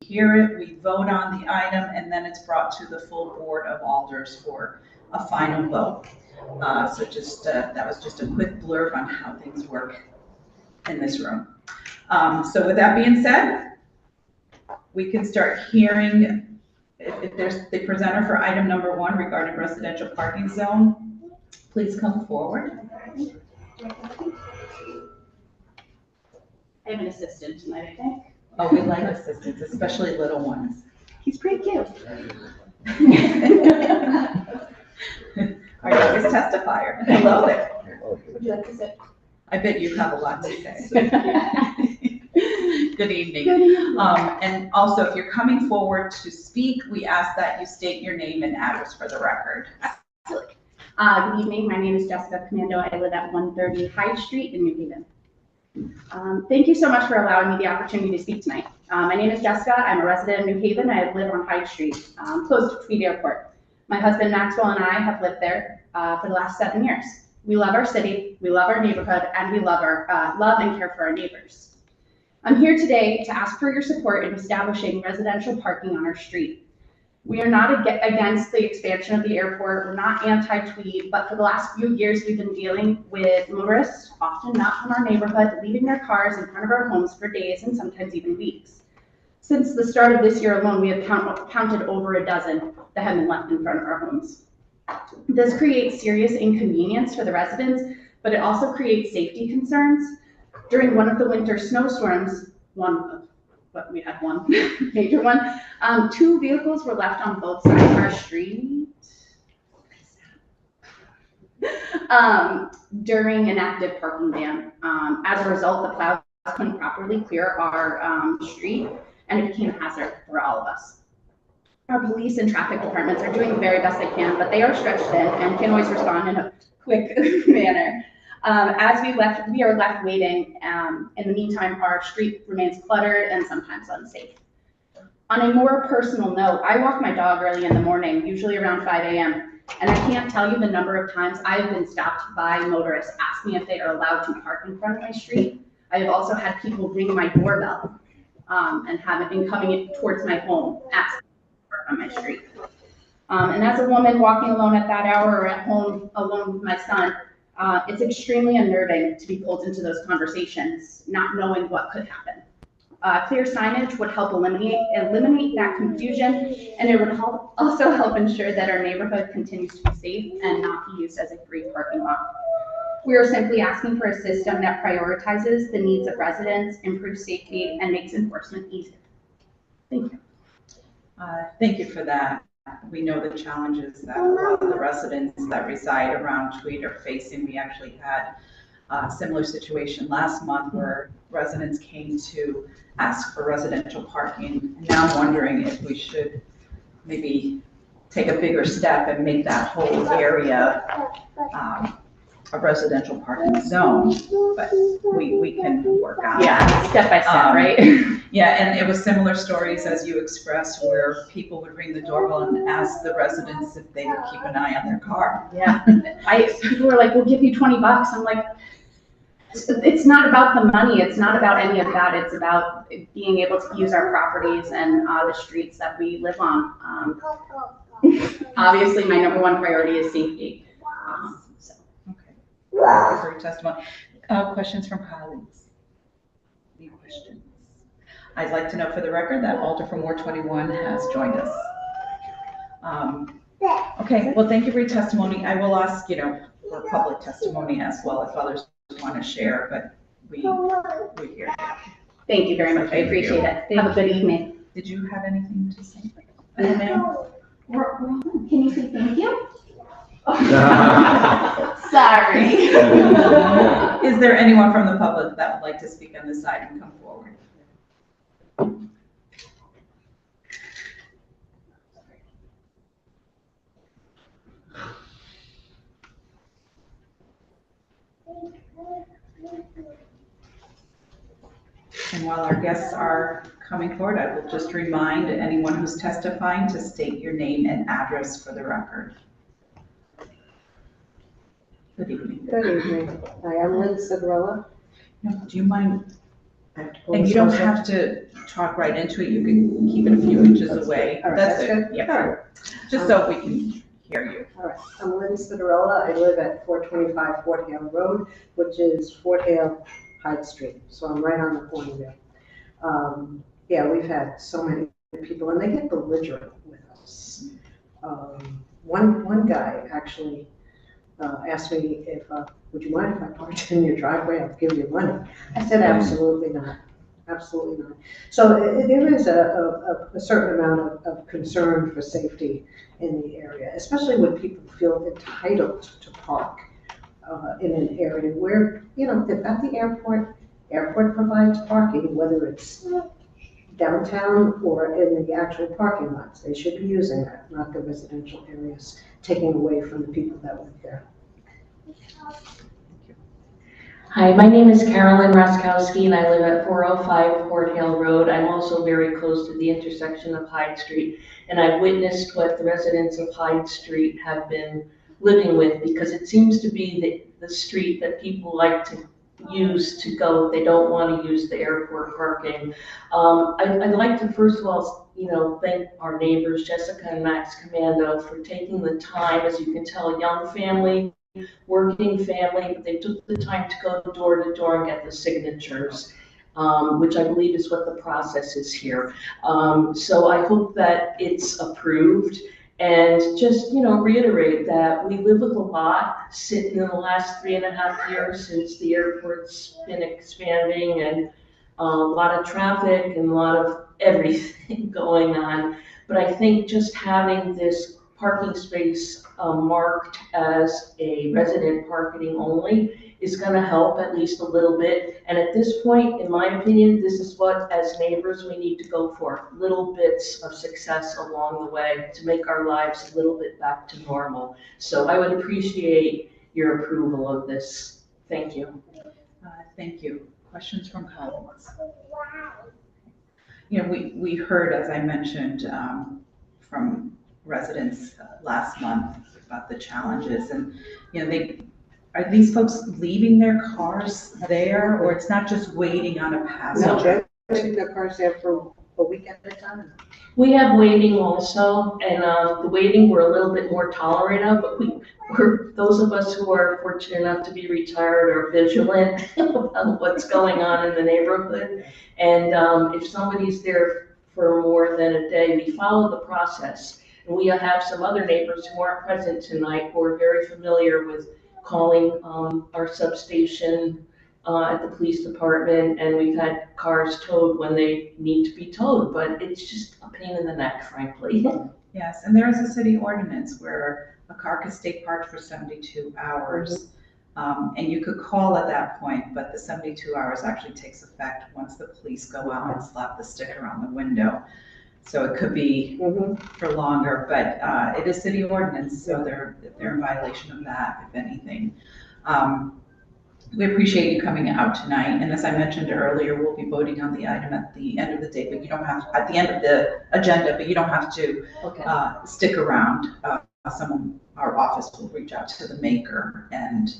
hear it, we vote on the item, and then it's brought to the full board of alders for a final vote. So just that was just a quick blurb on how things work in this room. So with that being said, we can start hearing if there's the presenter for item number 1 regarding residential parking zone. Please come forward. I have an assistant tonight, I think. Oh, we like assistants, especially little ones. He's pretty cute. Our youngest testifier. Hello there. Would you like to sit? I bet you have a lot to say. Good evening. Good evening. And also, if you're coming forward to speak, we ask that you state your name and address for the record. Absolutely. Good evening. My name is Jessica Commando. I live at 130 Hyde Street in New Haven. Thank you so much for allowing me the opportunity to speak tonight. My name is Jessica. I'm a resident of New Haven. I live on Hyde Street, close to Tweed Airport. My husband Maxwell and I have lived there for the last 7 years. We love our city, we love our neighborhood, and we love and care for our neighbors. I'm here today to ask for your support in establishing residential parking on our street. We are not against the expansion of the airport. We're not anti-Tweed, but for the last few years, we've been dealing with motorists, often not from our neighborhood, leaving their cars in front of our homes for days and sometimes even weeks. Since the start of this year alone, we have counted over a dozen that have been left in front of our homes. This creates serious inconvenience for the residents, but it also creates safety concerns. During one of the winter snowstorms, we had one major one, 2 vehicles were left on both sides of our street during an active parking ban. As a result, the plows couldn't properly clear our street, and it became a hazard for all of us. Our police and traffic departments are doing the very best they can, but they are stretched thin and can always respond in a quick manner. As we are left waiting. In the meantime, our street remains cluttered and sometimes unsafe. On a more personal note, I walk my dog early in the morning, usually around 5 a.m., and I can't tell you the number of times I have been stopped by motorists asking if they are allowed to park in front of my street. I have also had people ring my doorbell and have it been coming towards my home, asking to park on my street. And as a woman walking alone at that hour or at home alone with my son, it's extremely unnerving to be pulled into those conversations, not knowing what could happen. Clear signage would help eliminate that confusion, and it would also help ensure that our neighborhood continues to be safe and not be used as a free parking lot. We are simply asking for a system that prioritizes the needs of residents, improves safety, and makes enforcement easier. Thank you. Thank you for that. We know the challenges that a lot of the residents that reside around Tweed are facing. We actually had a similar situation last month where residents came to ask for residential parking. Now I'm wondering if we should maybe take a bigger step and make that whole area a residential parking zone, but we can work on that. Step by step, right? Yeah, and it was similar stories as you expressed where people would ring the doorbell and ask the residents if they would keep an eye on their car. Yeah, people were like, we'll give you $20. I'm like, it's not about the money. It's not about any of that. It's about being able to use our properties and the streets that we live on. Obviously, my number 1 priority is safety. Okay. Thank you for your testimony. Questions from colleagues? Any questions? I'd like to note for the record that Alder from Ward 21 has joined us. Okay, well, thank you for your testimony. I will ask, for public testimony as well if others want to share, but we hear you. Thank you very much. I appreciate it. Have a good evening. Did you have anything to say? Can you say thank you? Sorry. Is there anyone from the public that would like to speak on this item? Come forward. And while our guests are coming forward, I will just remind anyone who's testifying to state your name and address for the record. Good evening. Good evening. Hi, I'm Lynn Sagrilla. Do you mind And you don't have to talk right into it, you can keep it a few inches away. All right, That's that's it, good. yeah. All right. Just so we can hear you. All right, I'm Lynn Citarella. I live at 425 Fort Hale Road, which is Fort Hale Hyde Street. So I'm right on the corner there. Yeah, we've had so many people, and they get belligerent with us. One guy actually asked me if, would you mind if I parked in your driveway? I'll give you money. I said, absolutely not. Absolutely not. So there is a certain amount of concern for safety in the area, especially when people feel entitled to park in an area where, you know, they've got the airport. Airport provides parking, whether it's downtown or in the actual parking lots. They should be using that, not the residential areas, taking away from the people that live there. Hi, my name is Carolyn Roskowski and I live at 405 Fort Hale Road. I'm also very close to the intersection of Hyde Street, and I've witnessed what the residents of Hyde Street have been living with, because it seems to be the street that people like to use to go if they don't want to use the airport parking. I'd like to first of all, thank our neighbors, Jessica and Max Commando, for taking the time. As you can tell, a young family, working family, but they took the time to go door to door and get the signatures, which I believe is what the process is here. So I hope that it's approved. And just, reiterate that we live with a lot sitting in the last 3.5 years since the airport's been expanding, and a lot of traffic and a lot of everything going on. But I think just having this parking space marked as a resident parking only is going to help at least a little bit. And at this point, in my opinion, this is what, as neighbors, we need to go for. Little bits of success along the way to make our lives a little bit back to normal. So I would appreciate your approval of this. Thank you. Thank you. Questions from colleagues? We heard, as I mentioned, from residents last month about the challenges, and are these folks leaving their cars there, or it's not just waiting on a passenger? No, they leave their cars there for a week at a time. We have waiting also, and the waiting we're a little bit more tolerant of, but we're those of us who are fortunate enough to be retired are vigilant about what's going on in the neighborhood. And if somebody's there for more than a day, we follow the process. And we have some other neighbors who aren't present tonight who are very familiar with calling our substation at the police department, and we've had cars towed when they need to be towed, but it's just a pain in the neck, frankly. Yes, and there is a city ordinance where a car can stay parked for 72 hours. And you could call at that point, but the 72 hours actually takes effect once the police go out and slap the sticker on the window. So it could be for longer, but it is city ordinance, so they're in violation of that, if anything. We appreciate you coming out tonight, and as I mentioned earlier, we'll be voting on the item at the end of the day, but you don't have, at the end of the agenda, but you don't have to stick around. Our office will reach out to the maker and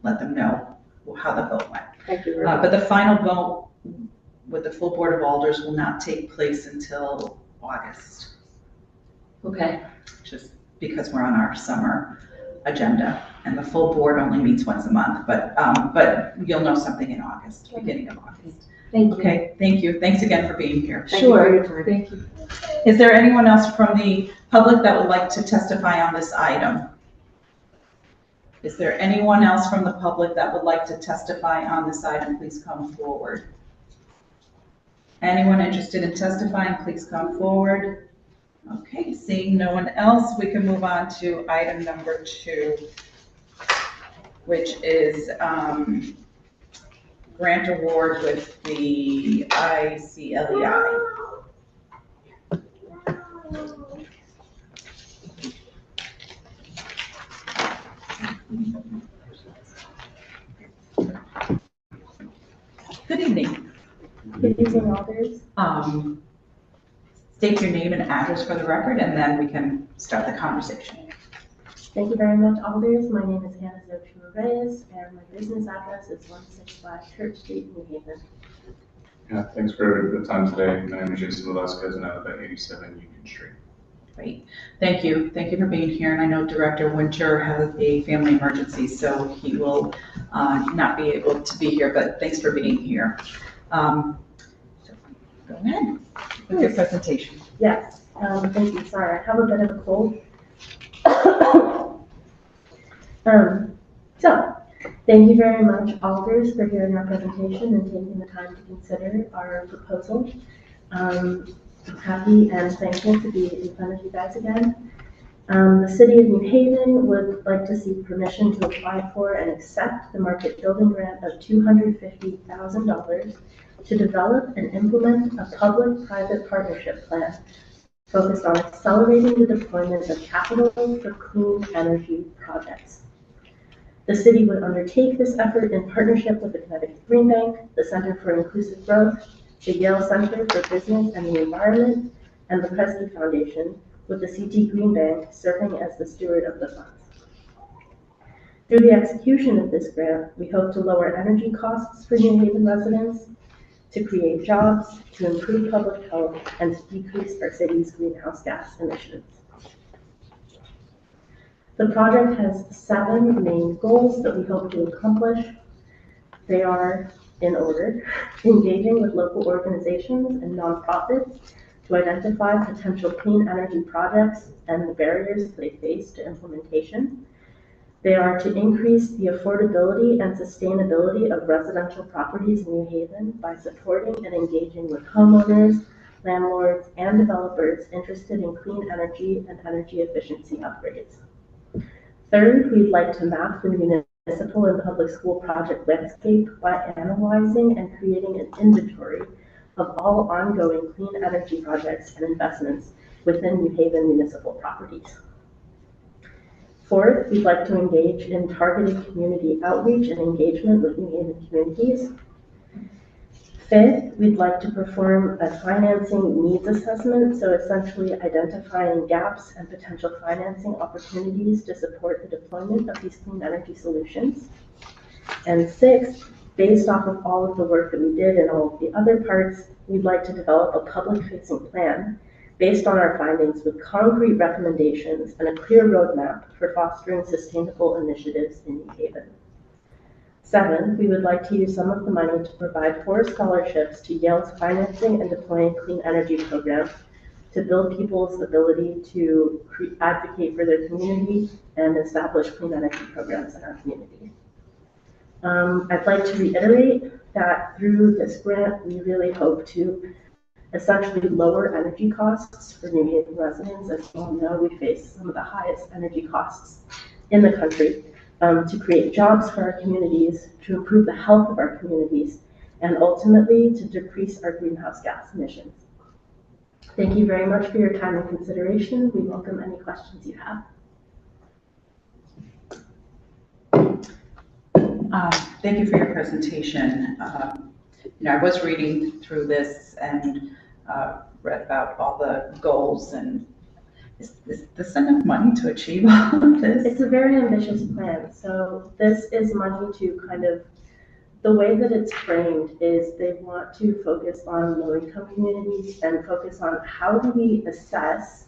let them know how the vote went. Thank you very much. But the final vote with the full Board of Alders will not take place until August. Okay. Just because we're on our summer agenda, and the full board only meets once a month, but you'll know something in August, beginning of August. Thank you. Okay, thank you. Thanks again for being here. Sure. Thank you. Is there anyone else from the public that would like to testify on this item? Is there anyone else from the public that would like to testify on this item? Please come forward. Anyone interested in testifying, please come forward. Okay, seeing no one else, we can move on to item number 2, which is grant award with the ICLEI. Good evening. Good evening, Alders. State your name and address for the record, and then we can start the conversation. Thank you very much, Alders. My name is Hannah Zochua Reyes, and my business address is 165 Church Street, New Haven. Yeah, thanks for the time today. My name is Jason Velasquez and I live at 87 Union Street. Great. Thank you. Thank you for being here. And I know Director Winter has a family emergency, so he will not be able to be here, but thanks for being here. So go ahead with your presentation. Yes, thank you. Sorry, I have a bit of a cold. So, thank you very much, Alders, for hearing our presentation and taking the time to consider our proposal. I'm happy and thankful to be in front of you guys again. The City of New Haven would like to seek permission to apply for and accept the market building grant of $250,000 to develop and implement a public-private partnership plan focused on accelerating the deployment of capital for clean energy projects. The city would undertake this effort in partnership with the Connecticut Green Bank, the Center for Inclusive Growth, the Yale Center for Business and the Environment, and the Kresge Foundation, with the CT Green Bank serving as the steward of the funds. Through the execution of this grant, we hope to lower energy costs for New Haven residents, to create jobs, to improve public health, and to decrease our city's greenhouse gas emissions. The project has 7 main goals that we hope to accomplish. They are, in order, engaging with local organizations and nonprofits to identify potential clean energy projects and the barriers they face to implementation. They are to increase the affordability and sustainability of residential properties in New Haven by supporting and engaging with homeowners, landlords, and developers interested in clean energy and energy efficiency upgrades. Third, we'd like to map the municipal and public school project landscape by analyzing and creating an inventory of all ongoing clean energy projects and investments within New Haven municipal properties. Fourth, we'd like to engage in targeted community outreach and engagement with New Haven communities. Fifth, we'd like to perform a financing needs assessment, so essentially identifying gaps and potential financing opportunities to support the deployment of these clean energy solutions. And sixth, based off of all of the work that we did and all of the other parts, we'd like to develop a public-facing plan based on our findings with concrete recommendations and a clear roadmap for fostering sustainable initiatives in New Haven. 7, we would like to use some of the money to provide 4 scholarships to Yale's financing and deploying clean energy program to build people's ability to advocate for their community and establish clean energy programs in our community. I'd like to reiterate that through this grant, we really hope to essentially lower energy costs for New Haven residents. As you all know, we face some of the highest energy costs in the country. To create jobs for our communities, to improve the health of our communities, and ultimately to decrease our greenhouse gas emissions. Thank you very much for your time and consideration. We welcome any questions you have. Thank you for your presentation. I was reading through this and read about all the goals, and is this enough money to achieve all of this? It's a very ambitious plan. So this is money to kind of, the way that it's framed is they want to focus on low-income communities and focus on how do we assess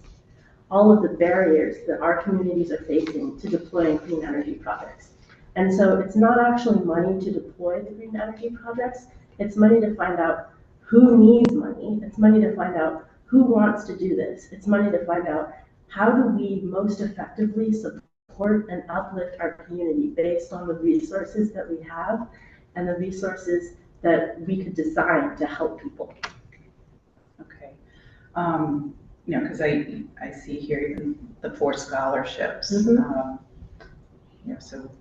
all of the barriers that our communities are facing to deploying clean energy projects. And so it's not actually money to deploy the green energy projects, it's money to find out who needs money, it's money to find out who wants to do this, it's money to find out how do we most effectively support and uplift our community based on the resources that we have and the resources that we could design to help people. Okay. Because I see here even the 4 scholarships. So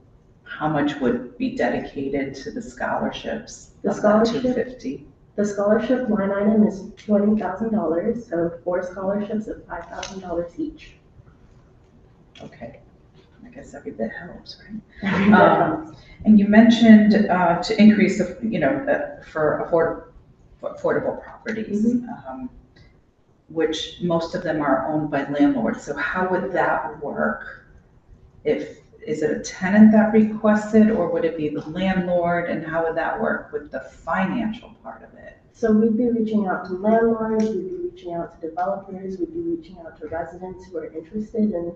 how much would be dedicated to the scholarships? The of that scholarship? 250? The scholarship line item is $20,000, so 4 scholarships of $5,000 each. Okay. I guess every bit helps, right? Every bit helps. And you mentioned to increase, for affordable properties, which most of them are owned by landlords. So how would that work if is it a tenant that requests it, or would it be the landlord, and how would that work with the financial part of it? So we'd be reaching out to landlords, we'd be reaching out to developers, we'd be reaching out to residents who are interested in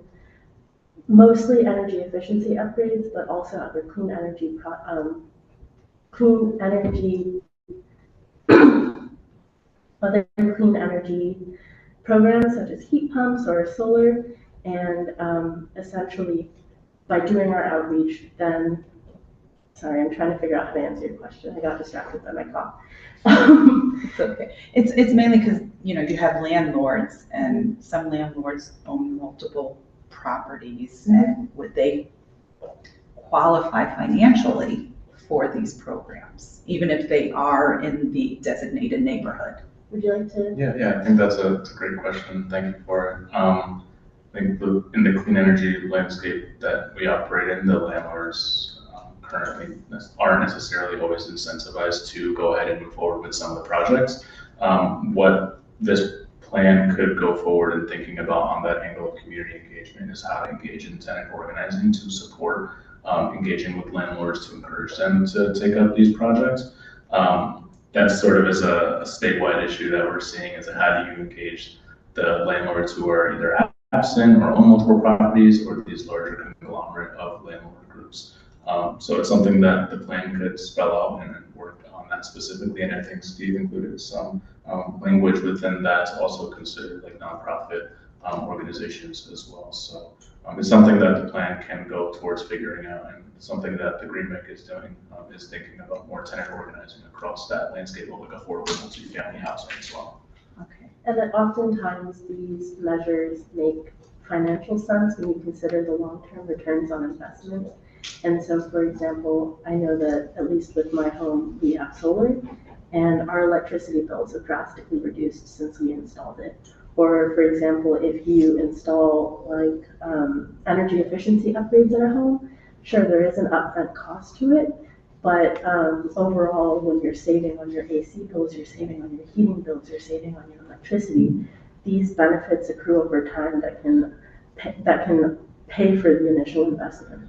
mostly energy efficiency upgrades, but also other clean energy other clean energy programs such as heat pumps or solar. And essentially, by doing our outreach, then, sorry, I'm trying to figure out how to answer your question. I got distracted by my cough. It's okay. It's mainly because, you have landlords, and some landlords own multiple properties, and would they qualify financially for these programs, even if they are in the designated neighborhood? Would you like to? Yeah, I think that's a great question. Thank you for it. I think in the clean energy landscape that we operate in, the landlords currently aren't necessarily always incentivized to go ahead and move forward with some of the projects. What this plan could go forward in thinking about on that angle of community engagement is how to engage in tenant organizing to support engaging with landlords to encourage them to take up these projects. That's sort of as a statewide issue that we're seeing, is how do you engage the landlords who are either absent or own multiple properties, or these larger conglomerate of landlord groups. So it's something that the plan could spell out and work on that specifically. And I think Steve included some language within that to also consider like nonprofit organizations as well. So it's something that the plan can go towards figuring out, and something that the Green Bank is doing is thinking about more tenant organizing across that landscape of like affordable multifamily housing as well. Okay. And that oftentimes these measures make financial sense when you consider the long-term returns on investment. And so, for example, I know that at least with my home, we have solar, and our electricity bills have drastically reduced since we installed it. Or, for example, if you install like energy efficiency upgrades in a home, sure, there is an upfront cost to it, but overall, when you're saving on your AC bills, you're saving on your heating bills, you're saving on your electricity, these benefits accrue over time that can pay for the initial investment.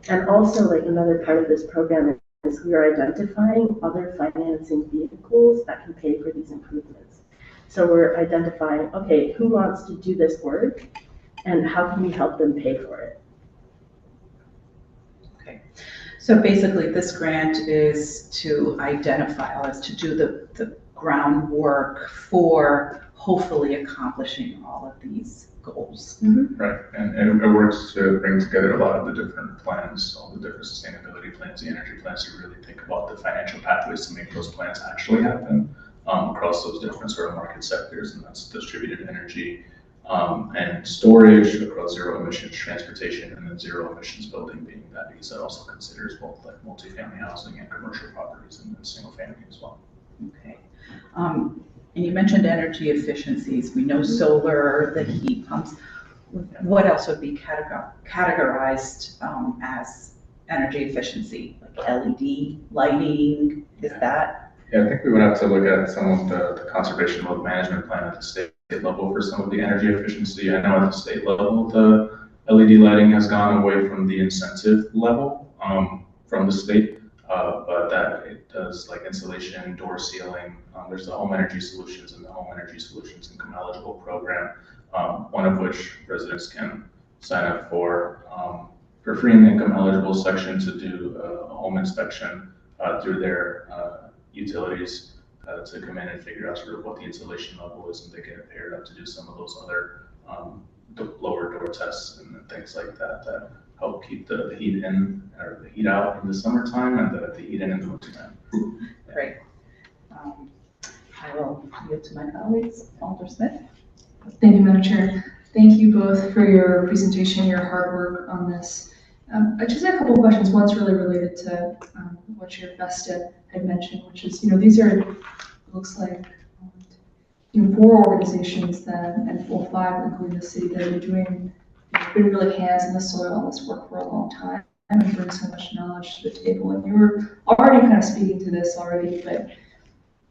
And also, like, another part of this program is we are identifying other financing vehicles that can pay for these improvements. So we're identifying, okay, who wants to do this work, and how can we help them pay for it? Okay. So basically, this grant is to identify, or is to do the groundwork for hopefully accomplishing all of these goals. Right, and it works to bring together a lot of the different plans, all the different sustainability plans, the energy plans, to really think about the financial pathways to make those plans actually happen across those different sort of market sectors, and that's distributed energy and storage across zero emissions transportation, and then zero emissions building being that, because that also considers both like multifamily housing and commercial properties, and then single family as well. Okay. And you mentioned energy efficiencies. We know solar, the heat pumps. What else would be categorized as energy efficiency? Like LED lighting, is that? Yeah, I think we would have to look at some of the conservation load management plan at the state level for some of the energy efficiency. I know at the state level, the LED lighting has gone away from the incentive level from the state, but that it does like insulation, door sealing. There's the home energy solutions and the home energy solutions income eligible program, one of which residents can sign up for free in the income eligible section to do a home inspection through their utilities to come in and figure out sort of what the insulation level is, and they get paired up to do some of those other lower door tests and things like that that help keep the heat in or the heat out in the summertime, and the heat in the wintertime. Great. I will yield to my colleagues. Alder Smith. Thank you, Madam Chair. Thank you both for your presentation, your hard work on this. I just had a couple of questions. One's really related to what your Vesta had mentioned, which is, these are, it looks like, 4 organizations then, and 5, including the city, that are doing, been really hands in the soil on this work for a long time and bring so much knowledge to the table. And you were already kind of speaking to this already, but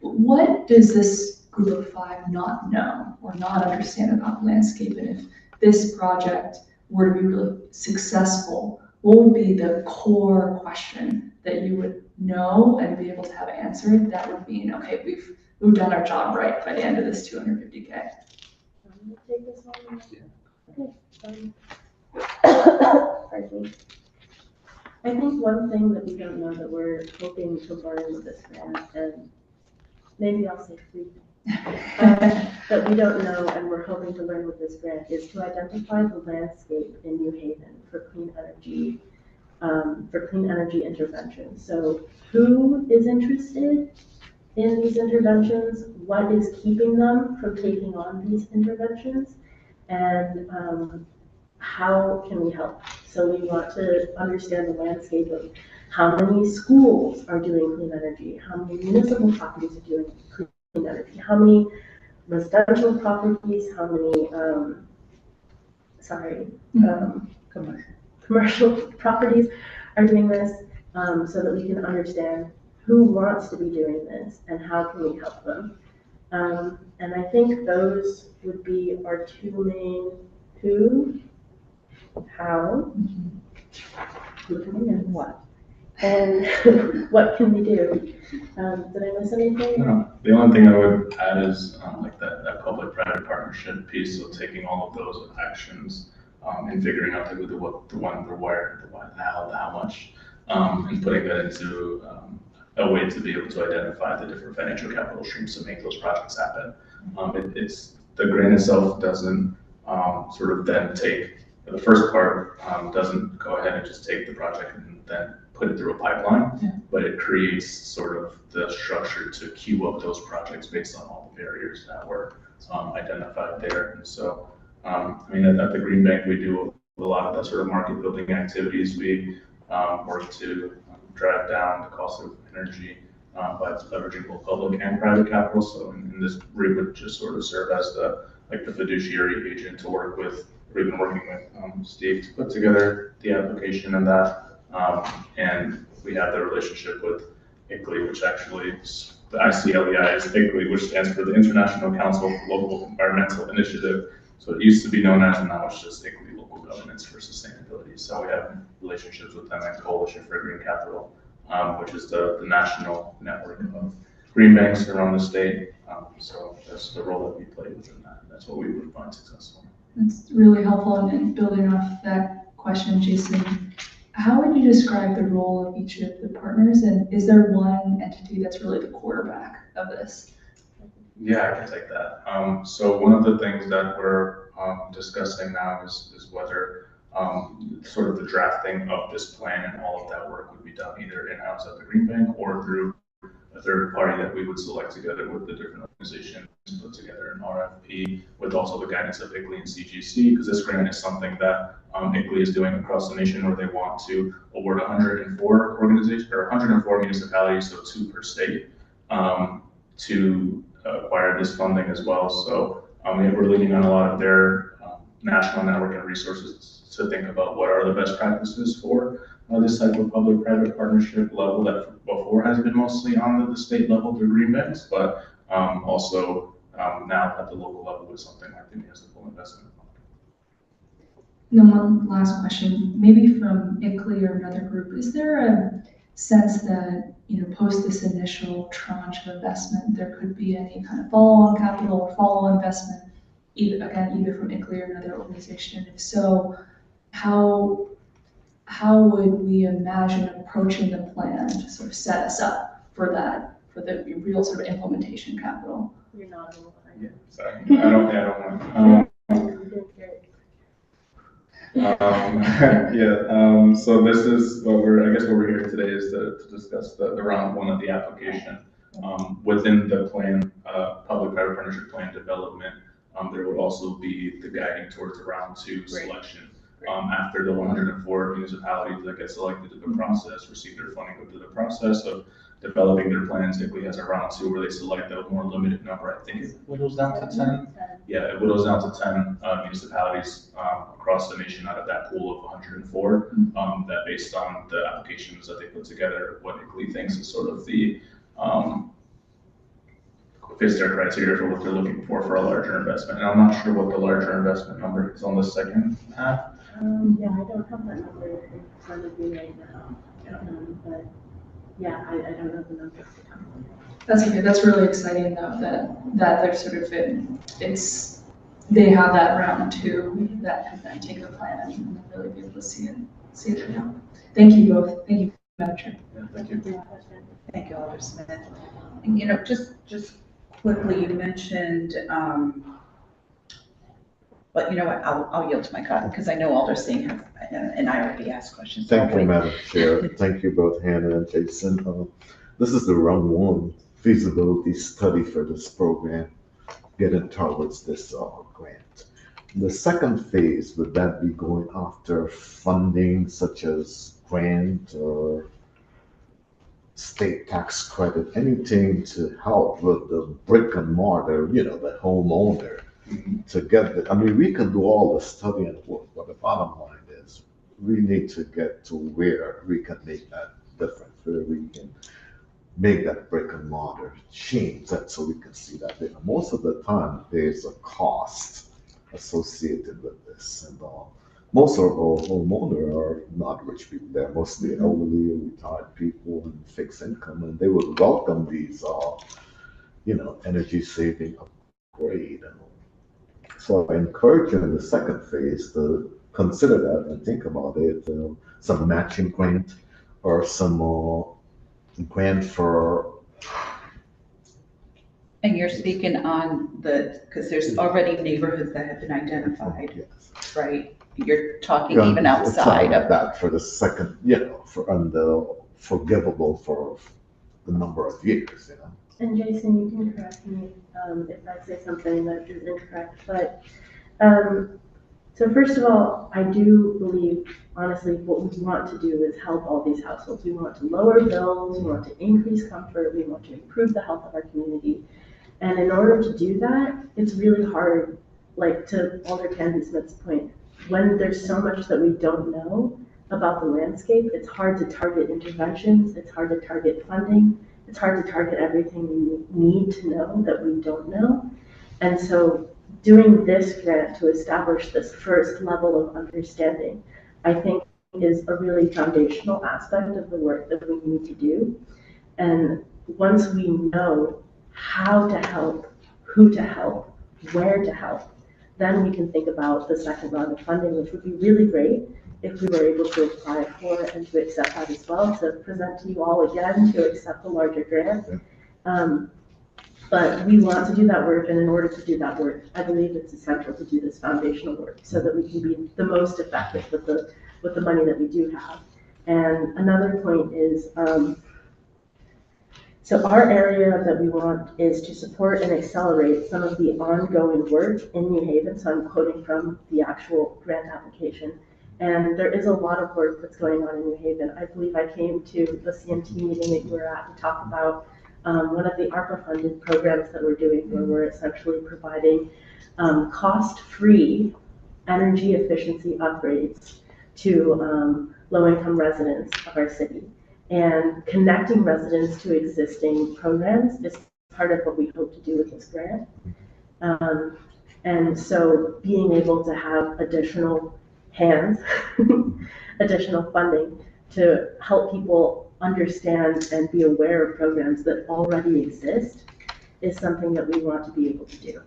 what does this group of 5 not know or not understand about the landscape? And if this project were to be really successful, what would be the core question that you would know and be able to have answered that would mean, okay, we've done our job right by the end of this 250K? I'm gonna take this one. Okay. Pardon me. I think one thing that we don't know that we're hoping to learn with this grant, and maybe I'll say three things, that we don't know and we're hoping to learn with this grant is to identify the landscape in New Haven for clean energy interventions. So who is interested in these interventions? What is keeping them from taking on these interventions? And how can we help? So we want to understand the landscape of how many schools are doing clean energy, how many municipal properties are doing clean energy, how many residential properties, how many, commercial properties are doing this, so that we can understand who wants to be doing this and how can we help them. And I think those would be our two main who, how, and what. And what can we do? Did I miss anything? No, the only thing I would add is like that public-private partnership piece, so taking all of those actions and figuring out the what, the when, the where, the why, the how much, and putting that into a way to be able to identify the different financial capital streams to make those projects happen. It's the grant itself doesn't sort of then take the first part, doesn't go ahead and just take the project and then put it through a pipeline, but it creates sort of the structure to queue up those projects based on all the barriers that were identified there. And so, I mean, at the Green Bank, we do a lot of that sort of market building activities. We work to drive down the cost of energy by leveraging both public and private capital. So in this, we would just sort of serve as the fiduciary agent to work with. We've been working with Steve to put together the application and that. And we have the relationship with ICLEI, which actually, the ICLEI is ICLEI, which stands for the International Council for Local Environmental Initiative. So it used to be known as, and now it's just ICLEI, Local Governance for Sustainability. So we have relationships with them and Coalition for Green Capital, which is the national network of green banks around the state. So that's the role that we play within that. That's what we would find successful. That's really helpful. And building off that question, Jason, how would you describe the role of each of the partners? And is there one entity that's really the quarterback of this? Yeah, I can take that. So one of the things that we're discussing now is whether sort of the drafting of this plan and all of that work would be done either in-house at the Green Bank or through a third party that we would select together with the different organizations, put together an RFP with also the guidance of ICLEI and CGC, because this grant is something that ICLEI is doing across the nation, where they want to award 104 organizations or 104 municipalities, so 2 per state, to acquire this funding as well. So we're leaning on a lot of their national network and resources to think about what are the best practices for this type of public-private partnership level that before has been mostly on the state level through green banks, but also now at the local level with something like the municipal investment fund. And then one last question, maybe from ICLEI or another group, is there a sense that, post this initial tranche of investment, there could be any kind of follow-on capital or follow-on investment, either from ICLEI or another organization? If so, how would we imagine approaching the plan to sort of set us up for that, for the real sort of implementation capital? You're not in line. Yeah, sorry, I don't want. So this is what we're here today is to discuss the round one of the application. Within the plan, public-private partnership plan development, there would also be the guiding towards the round 2 selection. After the 104 municipalities that get selected to the process, receive their funding, go through the process of developing their plans. ICLEI has a round 2 where they select a more limited number. I think it whittles down to 10. Yeah, it whittles down to 10 municipalities across the nation out of that pool of 104. That based on the applications that they put together, what ICLEI thinks is sort of the fits their criteria for what they're looking for a larger investment. And I'm not sure what the larger investment number is on the second half. Yeah, I don't have that number in front of me right now. But yeah, I don't know the numbers to come. That's okay. That's really exciting though, that they're sort of they have that round two that can then take the plan and really be able to see it now. Thank you both. Thank you, Madam Chair. Yeah, thank you. Thank you, Alder Smith. And, just quickly, you mentioned, but you know what, I'll yield to my colleague, because I know Alder Singh has, and I already asked questions. Thank you, Madam Chair. Thank you both, Hannah and Jason. This is the round one feasibility study for this program, getting towards this grant. The second phase, would that be going after funding such as grant or state tax credit, anything to help with the brick and mortar, the homeowner to get the, I mean, we can do all the study and work, but the bottom line is we need to get to where we can make that difference, where we can make that brick and mortar change that so we can see that. Most of the time, there's a cost associated with this, and most of our homeowners are not rich people. They're mostly elderly, retired people, and fixed income, and they would welcome these, energy saving upgrade. And so I encourage you in the second phase to consider that and think about it. Some matching grant or some grant for. And you're speaking on because there's already neighborhoods that have been identified, Yes. right? You're talking even outside of that for the second, and the forgivable for the number of years, And Jason, you can correct me if I say something that is incorrect, but so first of all, I do believe, honestly, what we want to do is help all these households. We want to lower bills, we want to increase comfort, we want to improve the health of our community. And in order to do that, it's really hard, like to Alder Candy Smith's point, when there's so much that we don't know about the landscape, it's hard to target interventions, it's hard to target funding, it's hard to target everything we need to know that we don't know. And so doing this grant to establish this first level of understanding, I think is a really foundational aspect of the work that we need to do. And once we know how to help, who to help, where to help, then we can think about the second round of funding, which would be really great if we were able to apply for and to accept that as well, to present to you all again to accept the larger grant. But we want to do that work, and in order to do that work, I believe it's essential to do this foundational work so that we can be the most effective with the money that we do have. And another point is, so our area that we want is to support and accelerate some of the ongoing work in New Haven. So I'm quoting from the actual grant application. And there is a lot of work that's going on in New Haven. I believe I came to the CMT meeting that you were at to talk about one of the ARPA funded programs that we're doing, where we're essentially providing cost-free energy efficiency upgrades to low-income residents of our city. And connecting residents to existing programs is part of what we hope to do with this grant. And so being able to have additional hands, additional funding to help people understand and be aware of programs that already exist is something that we want to be able to do.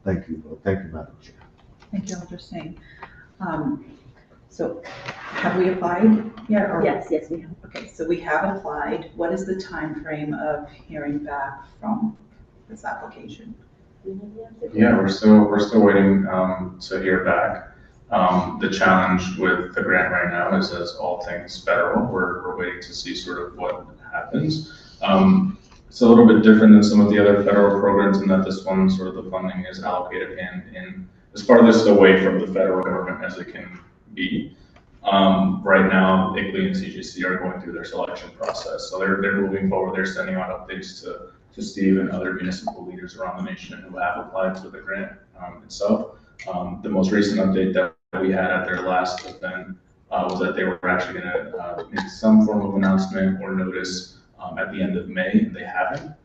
Thank you. Thank you, Madam Chair. Thank you, Alder Singh. So have we applied yet? Yes, we have. Okay, so we have applied. What is the time frame of hearing back from this application? Yeah, we're still waiting to hear back. The challenge with the grant right now is, as all things federal, we're waiting to see sort of what happens. It's a little bit different than some of the other federal programs in that this one, sort of the funding is allocated in as farthest away from the federal government as it can be. Right now, ICLEI and CGC are going through their selection process. So they're moving forward. They're sending out updates to Steve and other municipal leaders around the nation who have applied for the grant itself. The most recent update that we had at their last event was that they were actually going to make some form of announcement or notice at the end of May, and they haven't.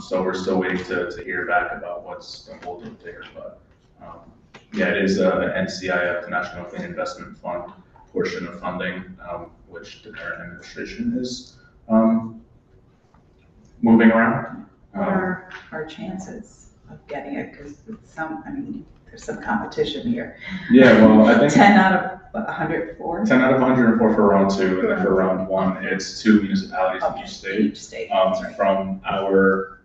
So we're still waiting to hear back about what's unfolding there. But Yeah, it is the NCIF, the National Clean Investment Fund portion of funding, which the current administration is moving around. What are our chances of getting it? Because there's some competition here. Yeah, well, I think 10 out of 104? 10 out of 104 for round 2, and then for round 1, it's 2 municipalities in each state. Each state, that's right. From our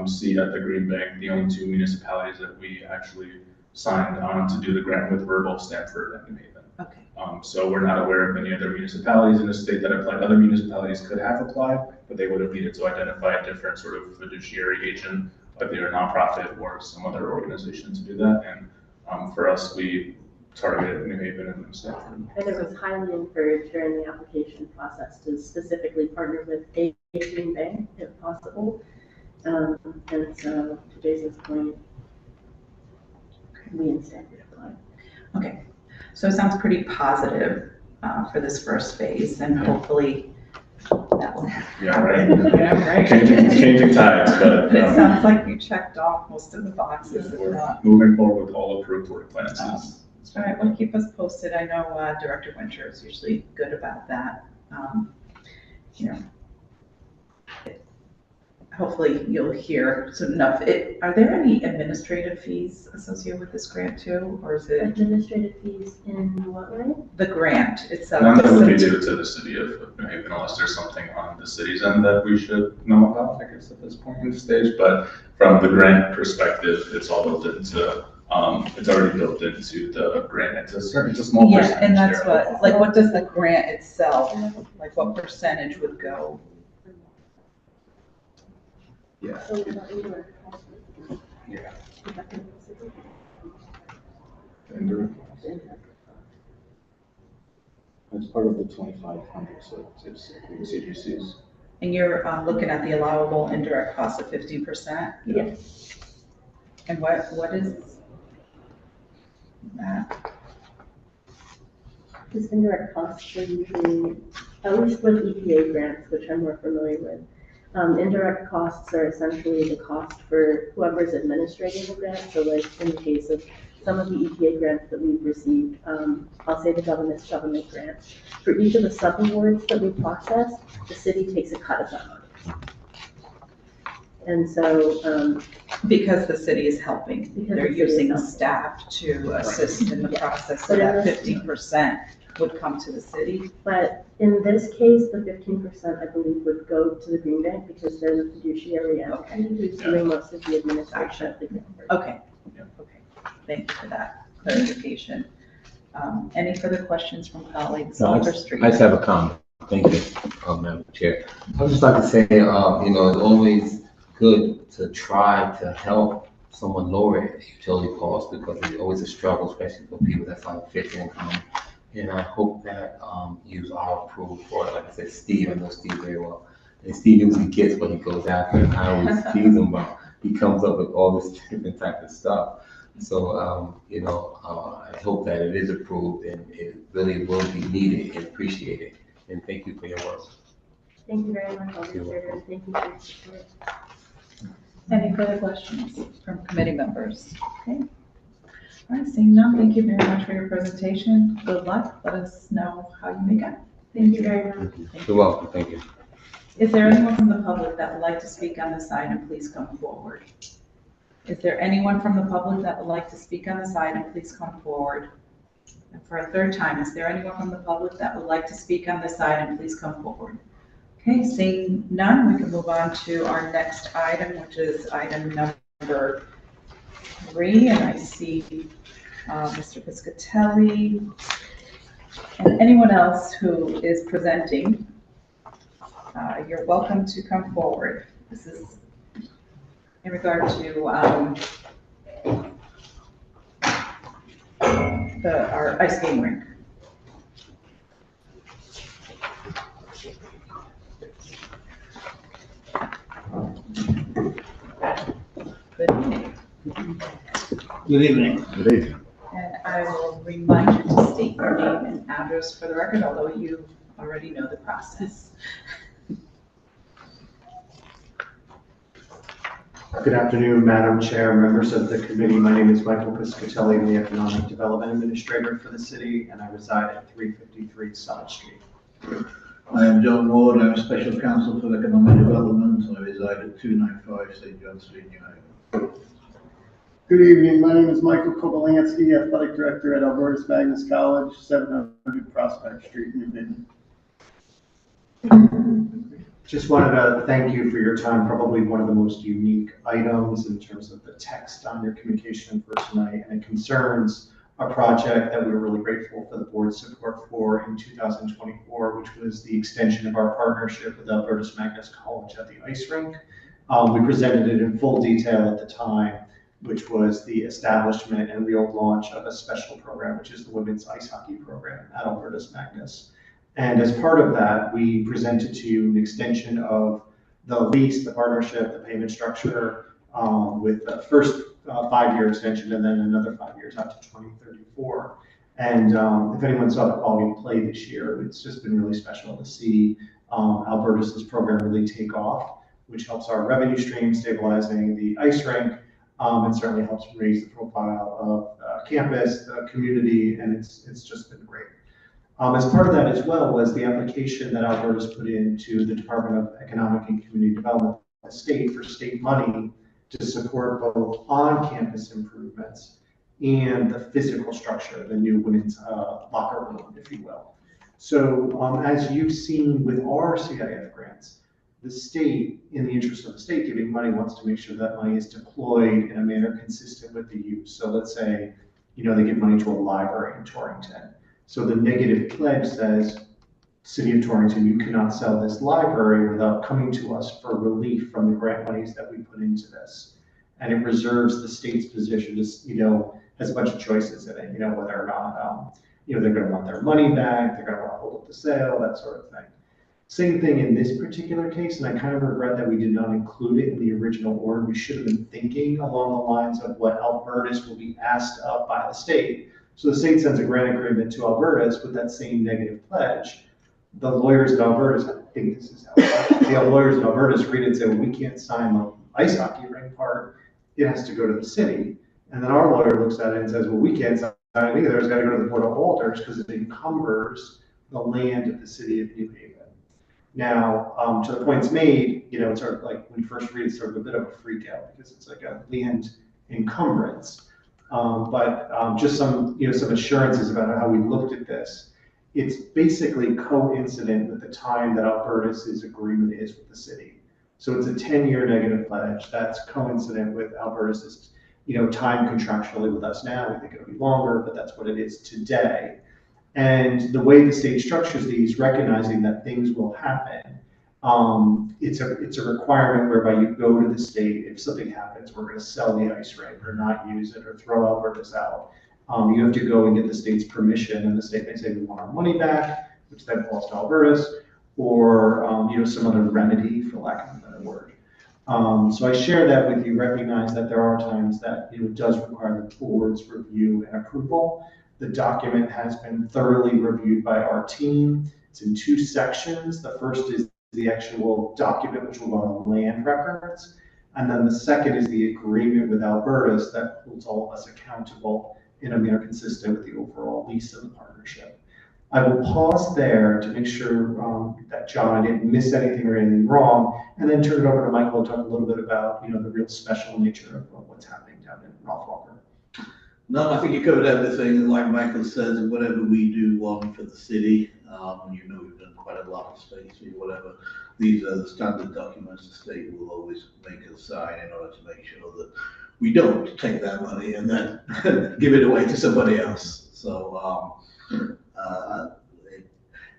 seat at the Green Bank, the only 2 municipalities that we actually signed on to do the grant with were both Stanford and New Haven. Okay. So we're not aware of any other municipalities in the state that applied. Other municipalities could have applied, but they would have needed to identify a different sort of fiduciary agent, whether a nonprofit or some other organization to do that. And for us, we targeted New Haven and Stanford. And it was highly encouraged during the application process to specifically partner with a Green Bank if possible. And so to Jason's point, we in Stanford applied. Okay, so it sounds pretty positive for this first phase, and hopefully that will happen. Yeah, right. Yeah, right. Changing tides, but It sounds like you checked off most of the boxes, if we're not. moving forward with all approved work plans. All right, well, keep us posted. I know Director Winter is usually good about that. You know, hopefully you'll hear soon enough. Are there any administrative fees associated with this grant too, or is it Administrative fees in what way? the grant itself? None that would be due to the city of New Haven, unless there's something on the city's end that we should know about, I guess, at this point in the stage. But from the grant perspective, it's all built into, it's already built into the grant. It's a small percentage. Yeah, and that's there. what does the grant itself, like what percentage would go? Yeah. Yeah. It's part of the 2,500, so it's CGCs. And you're looking at the allowable indirect cost of 50%? Yes. And what is that? These indirect costs are usually, at least with EPA grants, which I'm more familiar with, indirect costs are essentially the cost for whoever's administrating the grant. So like in the case of some of the EPA grants that we've received, I'll say the government grants, for each of the sub-awards that we process, the city takes a cut of that money. And so, Because the city is helping, Because they're the city is using helping. staff to assist in the process, so But in that this- 50% would come to the city. but in this case, the 15%, I believe, would go to the Green Bank because they're the fiduciary entity who's doing most of the administration of the grant. Okay, Yeah. okay, thank you for that clarification. Any further questions from colleagues? No, Alder Street. I just have a comment. Thank you, Madam Chair. I would just like to say, it's always good to try to help someone lower utility costs because it's always a struggle, especially for people that's on fixed income. And I hope that you are approved for it. Like I said, Steve, I know Steve very well. And Steve usually gets what he goes after, and I always tease him about. He comes up with all this different type of stuff. So, I hope that it is approved and it really will be needed and appreciated. And thank you for your work. Thank you very much, Alder Chair, and thank you for your support. Any further questions from committee members? Okay. All right, seeing none, thank you very much for your presentation. Good luck. Let us know how you make out. Thank you very much. You're welcome. Thank you. Is there anyone from the public that would like to speak on this item? Please come forward. Is there anyone from the public that would like to speak on this item? Please come forward. And for a third time, is there anyone from the public that would like to speak on this item? Please come forward. Okay, seeing none, we can move on to our next item, which is item number 3. And I see Mr. Piscatelli and anyone else who is presenting. You're welcome to come forward. This is in regard to our ice skating rink. Good evening. Good evening. Good evening. And I will remind you to state your name and address for the record, although you already know the process. Good afternoon, Madam Chair, members of the committee. My name is Michael Piscatelli. I'm the Economic Development Administrator for the city, and I reside at 353 Summit Street. I am John Ward, I'm Special Counsel for Economic Development. I reside at 295 St. John Street, New Haven. Good evening, my name is Michael Kobolansky, Athletic Director at Albertus Magnus College, 700 Prospect Street, New Haven. Just wanted to thank you for your time. Probably one of the most unique items in terms of the text on your communication for tonight, and it concerns a project that we were really grateful for the board's support for in 2024, which was the extension of our partnership with Albertus Magnus College at the ice rink. We presented it in full detail at the time, which was the establishment and real launch of a special program, which is the women's ice hockey program at Albertus Magnus. And as part of that, we presented to you an extension of the lease, the partnership, the payment structure, with the first 5-year extension and then another 5 years out to 2034. And if anyone saw the quality of play this year, it's just been really special to see Albertus's program really take off, which helps our revenue stream, stabilizing the ice rink. It certainly helps raise the profile of campus, the community, and it's just been great. As part of that as well was the application that Albertus put into the Department of Economic and Community Development, the state, for state money to support both on-campus improvements and the physical structure, the new women's locker room, if you will. So as you've seen with our CIF grants, the state, in the interest of the state giving money, wants to make sure that money is deployed in a manner consistent with the use. So let's say, they give money to a library in Torrington. So the negative pledge says, City of Torrington, you cannot sell this library without coming to us for relief from the grant monies that we put into this. And it reserves the state's position to, has a bunch of choices in it, whether or not, they're going to want their money back, they're going to want to hold up the sale, that sort of thing. Same thing in this particular case, and I kind of regret that we did not include it in the original order. We should have been thinking along the lines of what Albertus will be asked of by the state. So the state sends a grant agreement to Albertus with that same negative pledge. The lawyers at Albertus, I think this is how the lawyers at Albertus read it and say, well, we can't sign the ice hockey rink part. It has to go to the city. And then our lawyer looks at it and says, well, we can't sign it either. It's got to go to the Board of Alders because it encumbers the land of the city of New Haven. Now, to the points made, it's sort of like when you first read it, it's sort of a bit of a freak out because it's like a land encumbrance. But just some assurances about how we looked at this. It's basically coincident with the time that Albertus's agreement is with the city. So it's a 10-year negative pledge. That's coincident with Albertus's, time contractually with us now. We think it'll be longer, but that's what it is today. And the way the state structures these, recognizing that things will happen, it's a requirement whereby you go to the state. If something happens, we're going to sell the ice rink or not use it or throw Albertus out. You have to go and get the state's permission, and the state may say we want our money back, which then falls to Albertus, or some other remedy, for lack of a better word. So I share that with you. Recognize that there are times that it does require the board's review and approval. The document has been thoroughly reviewed by our team. It's in 2 sections. The first is the actual document, which will go on land records. And then the second is the agreement with Albertus that holds all of us accountable in a manner consistent with the overall lease of the partnership. I will pause there to make sure that John didn't miss anything or anything wrong, and then turn it over to Michael to talk a little bit about the real special nature of what's happening down in Ralph Walker. No, I think you covered everything. Like Michael says, whatever we do, one for the city, we've done quite a lot of space or whatever. These are the standard documents the state will always make us sign in order to make sure that we don't take that money and then give it away to somebody else. So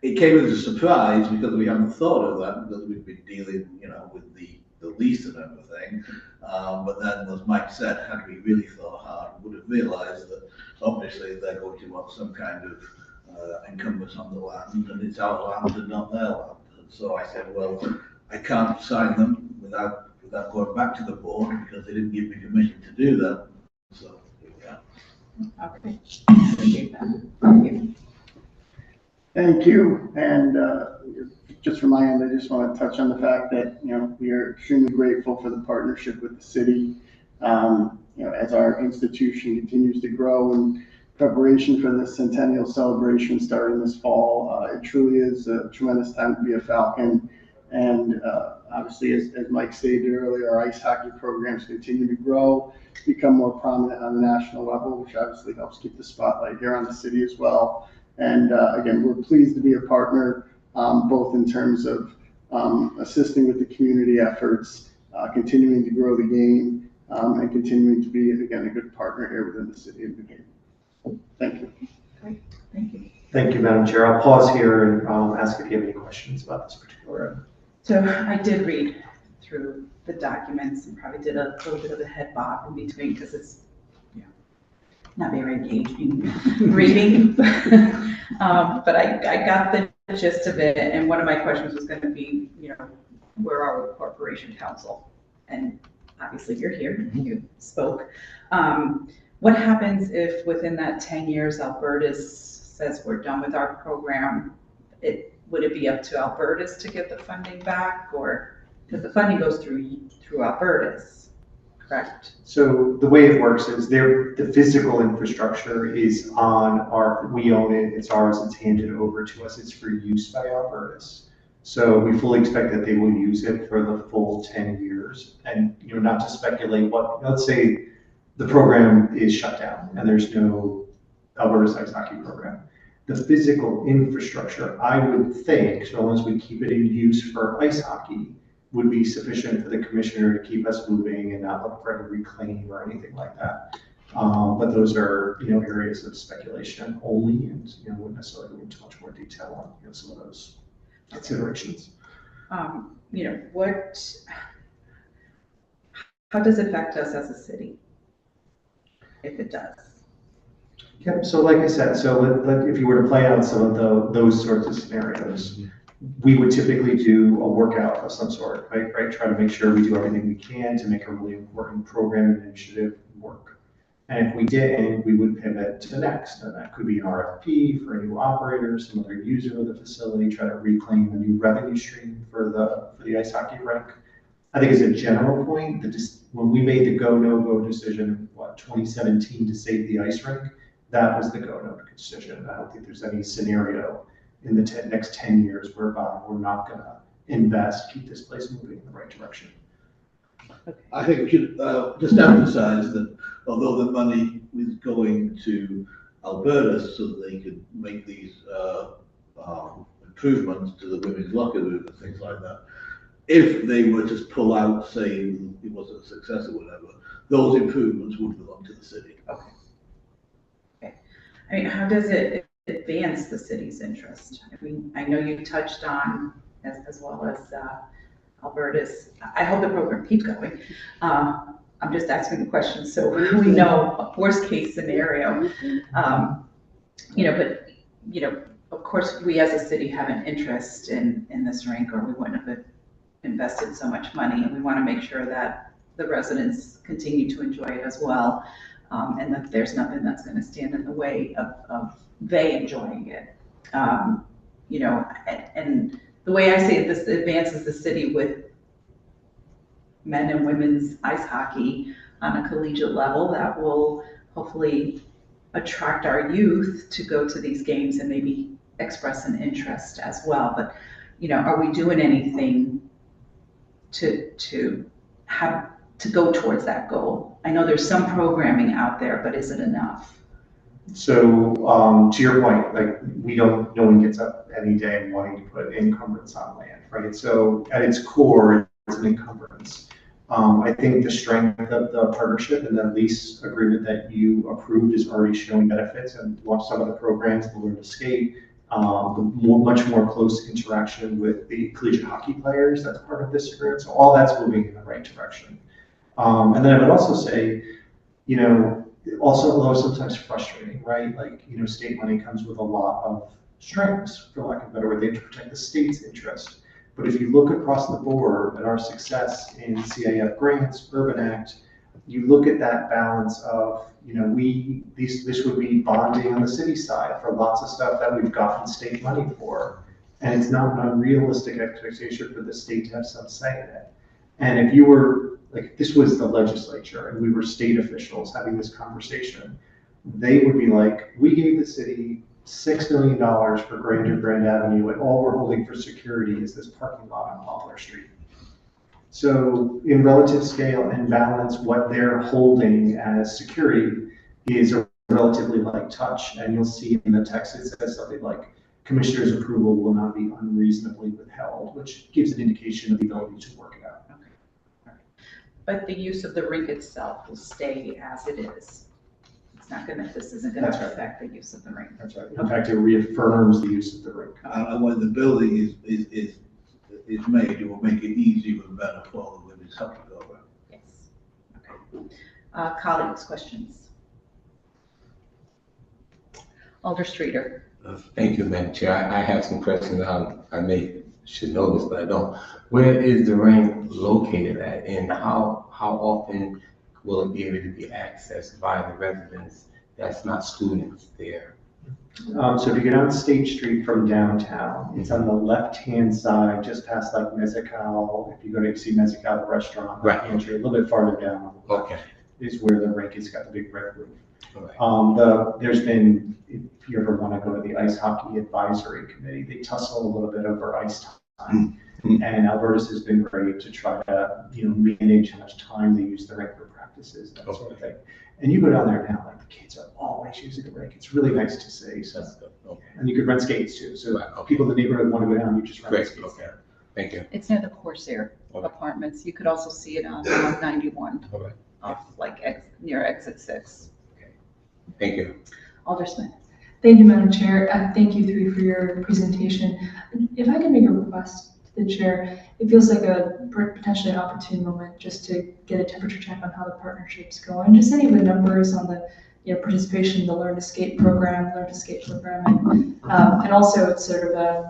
it came as a surprise because we hadn't thought of that, because we've been dealing, with the lease and everything. But then, as Mike said, had we really thought hard, we would have realised that obviously they're going to want some kind of encumbrance on the land, and it's our land and not their land. And so I said, well, I can't sign them without going back to the board because they didn't give me permission to do that. So here we are. Okay, appreciate that. Thank you. Thank you. And just from my end, I just want to touch on the fact that, we are extremely grateful for the partnership with the city. As our institution continues to grow in preparation for the centennial celebration starting this fall, it truly is a tremendous time to be a Falcon. And obviously, as Mike stated earlier, our ice hockey programs continue to grow, become more prominent on the national level, which obviously helps keep the spotlight here on the city as well. And again, we're pleased to be a partner, both in terms of assisting with the community efforts, continuing to grow the game, and continuing to be, again, a good partner here within the city of New Haven. Thank you. Great, thank you. Thank you, Madam Chair. I'll pause here and ask if you have any questions about this particular item. So I did read through the documents and probably did a little bit of a head bob in between because it's not very engaging reading. But I got the gist of it. And one of my questions was going to be, where are we, Corporation Council? And obviously you're here, you spoke. What happens if within that 10 years, Albertus says we're done with our program? Would it be up to Albertus to get the funding back, or, because the funding goes through Albertus, correct? So the way it works is the physical infrastructure is we own it, it's ours, it's handed over to us, it's for use by Albertus. So we fully expect that they will use it for the full 10 years. And, not to speculate let's say the program is shut down and there's no Albertus ice hockey program. The physical infrastructure, I would think, so long as we keep it in use for ice hockey, would be sufficient for the commissioner to keep us moving and not look for any reclaim or anything like that. But those are, areas of speculation only, and, wouldn't necessarily go into much more detail on, some of those considerations. How does it affect us as a city, if it does? Yeah, so like I said, if you were to play out some of those sorts of scenarios, we would typically do a workout of some sort, right? Try to make sure we do everything we can to make a really important program and initiative work. And if we didn't, we would pivot to the next. And that could be an RFP for a new operator, some other user of the facility, try to reclaim a new revenue stream for the ice hockey rink. I think as a general point, when we made the go, no go decision, 2017 to save the ice rink, that was the go, no decision. I don't think there's any scenario in the next 10 years whereby we're not going to invest, keep this place moving in the right direction. I think we should just emphasize that although the money is going to Alberta so that they could make these improvements to the women's locker room and things like that, if they were to pull out, saying it wasn't a success or whatever, those improvements would belong to the city. Okay. I mean, how does it advance the city's interest? I know you touched on, as well as Albertus, I hope the program keeps going. I'm just asking the question so we know worst case scenario. Of course, we as a city have an interest in this rink, or we wouldn't have invested so much money, and we want to make sure that the residents continue to enjoy it as well, and that there's nothing that's going to stand in the way of they enjoying it. And the way I see it, this advances the city with men and women's ice hockey on a collegiate level that will hopefully attract our youth to go to these games and maybe express an interest as well. But, are we doing anything to go towards that goal? I know there's some programming out there, but is it enough? So to your point, no one gets up any day wanting to put encumbrance on land, right? So at its core, it's an encumbrance. I think the strength of the partnership and the lease agreement that you approved is already showing benefits, and watch some of the programs, the Learn to Skate, much more close interaction with the collegiate hockey players that's part of this agreement. So all that's moving in the right direction. And then I would also say, also, although sometimes frustrating, right? State money comes with a lot of strings, for lack of a better word, they have to protect the state's interest. But if you look across the board at our success in CIF grants, Urban Act, you look at that balance of, this would be bonding on the city side for lots of stuff that we've gotten state money for. And it's not an unrealistic expectation for the state to have some say in it. And if you were, like, if this was the legislature and we were state officials having this conversation, they would be like, we gave the city $6 million for Grand Avenue, and all we're holding for security is this parking lot on Poplar Street. So in relative scale and balance, what they're holding as security is a relatively light touch. And you'll see in the text, it says something like, commissioner's approval will not be unreasonably withheld, which gives an indication of the ability to work it out. But the use of the rink itself will stay as it is. It's not gonna, this isn't gonna That's right. affect the use of the rink. That's right. In fact, it reaffirms the use of the rink. And when the building is made, it will make it easier and better for the women's hockey program. Yes. Okay. Colleagues, questions? Alder Streeter. Thank you, Madam Chair. I have some questions. I should know this, but I don't. Where is the rink located at, and how often will it be able to be accessed by the residents that's not students there? So if you get on State Street from downtown, it's on the left-hand side, just past like Mezcal. If you go to see Mezcal, the restaurant, Right. entry, a little bit farther down on the left Okay. is where the rink has got the big red roof. All right. There's been, if you ever want to go to the Ice Hockey Advisory Committee, they tussle a little bit over ice time. Mm-hmm. And Albertus has been great to try to, manage how much time they use the rink for practices, that sort of thing. And you go down there now, like the kids are always using the rink. It's really nice to see. So, That's good. Okay. and you could rent skates too. So Right, okay. people in the neighborhood want to go down, you just rent Great. skates Okay. there. Thank you. It's near the Corsair Okay. Apartments. You could also see it on 91, All right. off near exit 6. Thank you. Alder Smith. Thank you, Madam Chair. Thank you three for your presentation. If I can make a request to the chair, it feels like a potentially an opportune moment just to get a temperature check on how the partnership's going. Just any of the numbers on the participation in the Learn to Skate program, and also it's sort of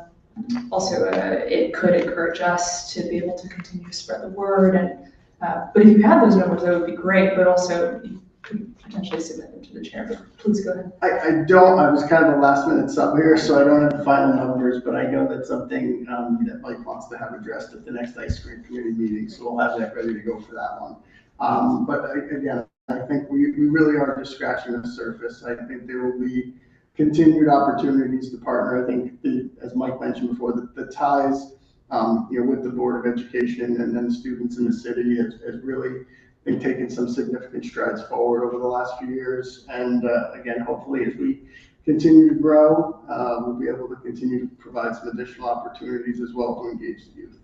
it could encourage us to be able to continue to spread the word. And but if you have those numbers, that would be great. But also you could potentially submit them to the chair. But please go ahead. I don't, I was kind of a last minute sub here, so I don't have the final numbers, but I know that's something that Mike wants to have addressed at the next ice cream committee meeting, so we'll have that ready to go for that one. Again, I think we really are just scratching the surface. I think there will be continued opportunities to partner. I think, as Mike mentioned before, the ties with the Board of Education and then students in the city has really been taking some significant strides forward over the last few years. And again, hopefully as we continue to grow, we'll be able to continue to provide some additional opportunities as well to engage the youth.